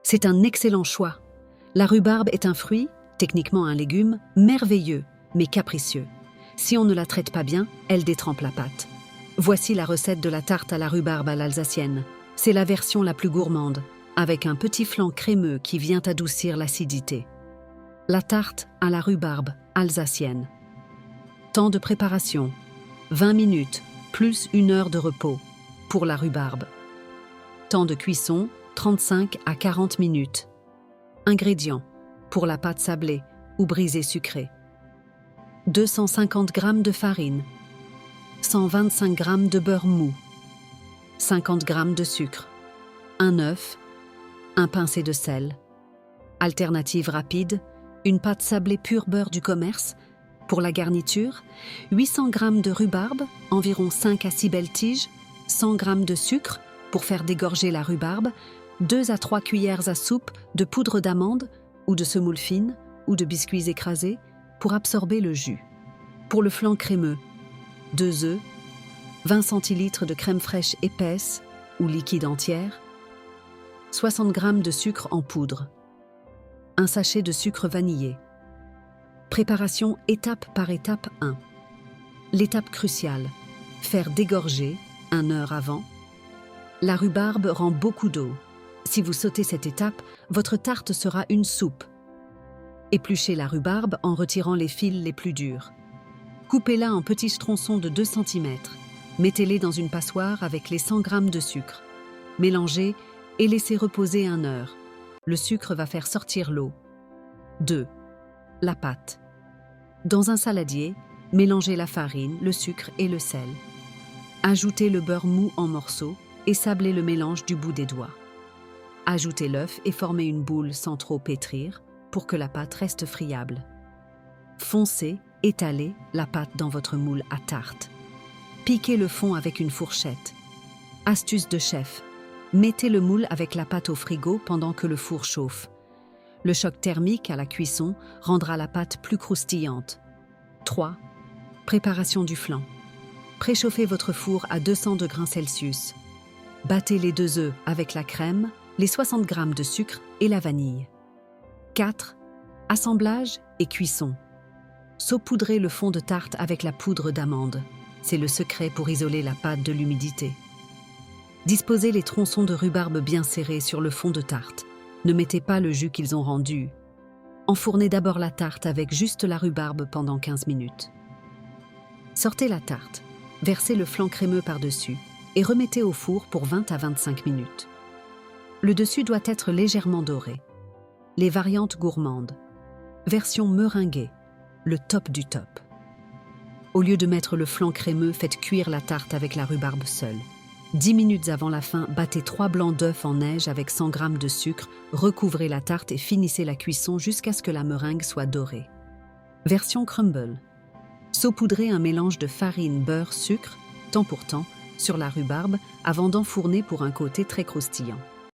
C'est un excellent choix. La rhubarbe est un fruit, techniquement un légume, merveilleux, mais capricieux. Si on ne la traite pas bien, elle détrempe la pâte. Voici la recette de la tarte à la rhubarbe à l'alsacienne. C'est la version la plus gourmande, avec un petit flanc crémeux qui vient adoucir l'acidité. La tarte à la rhubarbe alsacienne. Temps de préparation, 20 minutes, plus 1 heure de repos, pour la rhubarbe. Temps de cuisson, 35 à 40 minutes. Ingrédients, pour la pâte sablée ou brisée sucrée. 250 g de farine, 125 g de beurre mou, 50 g de sucre, un œuf, un pincé de sel. Alternative rapide, une pâte sablée pur beurre du commerce. Pour la garniture, 800 g de rhubarbe, environ 5 à 6 belles tiges, 100 g de sucre pour faire dégorger la rhubarbe, 2 à 3 cuillères à soupe de poudre d'amande ou de semoule fine ou de biscuits écrasés pour absorber le jus. Pour le flanc crémeux, 2 œufs, 20 centilitres de crème fraîche épaisse ou liquide entière, 60 g de sucre en poudre, un sachet de sucre vanillé. Préparation étape par étape 1. L'étape cruciale, faire dégorger 1 heure avant. La rhubarbe rend beaucoup d'eau. Si vous sautez cette étape, votre tarte sera une soupe. Épluchez la rhubarbe en retirant les fils les plus durs. Coupez-la en petits tronçons de 2 cm. Mettez-les dans une passoire avec les 100 g de sucre. Mélangez et laissez reposer 1 heure. Le sucre va faire sortir l'eau. 2. La pâte. Dans un saladier, mélangez la farine, le sucre et le sel. Ajoutez le beurre mou en morceaux et sablez le mélange du bout des doigts. Ajoutez l'œuf et formez une boule sans trop pétrir pour que la pâte reste friable. Foncez, étalez la pâte dans votre moule à tarte. Piquez le fond avec une fourchette. Astuce de chef. Mettez le moule avec la pâte au frigo pendant que le four chauffe. Le choc thermique à la cuisson rendra la pâte plus croustillante. 3. Préparation du flan. Préchauffez votre four à 200 degrés Celsius. Battez les 2 œufs avec la crème, les 60 g de sucre et la vanille. 4. Assemblage et cuisson. Saupoudrez le fond de tarte avec la poudre d'amande. C'est le secret pour isoler la pâte de l'humidité. Disposez les tronçons de rhubarbe bien serrés sur le fond de tarte. Ne mettez pas le jus qu'ils ont rendu. Enfournez d'abord la tarte avec juste la rhubarbe pendant 15 minutes. Sortez la tarte, versez le flanc crémeux par-dessus et remettez au four pour 20 à 25 minutes. Le dessus doit être légèrement doré. Les variantes gourmandes. Version meringuée, le top du top. Au lieu de mettre le flanc crémeux, faites cuire la tarte avec la rhubarbe seule. 10 minutes avant la fin, battez 3 blancs d'œufs en neige avec 100 g de sucre, recouvrez la tarte et finissez la cuisson jusqu'à ce que la meringue soit dorée. Version crumble. Saupoudrez un mélange de farine, beurre, sucre, temps pour temps, sur la rhubarbe avant d'enfourner pour un côté très croustillant.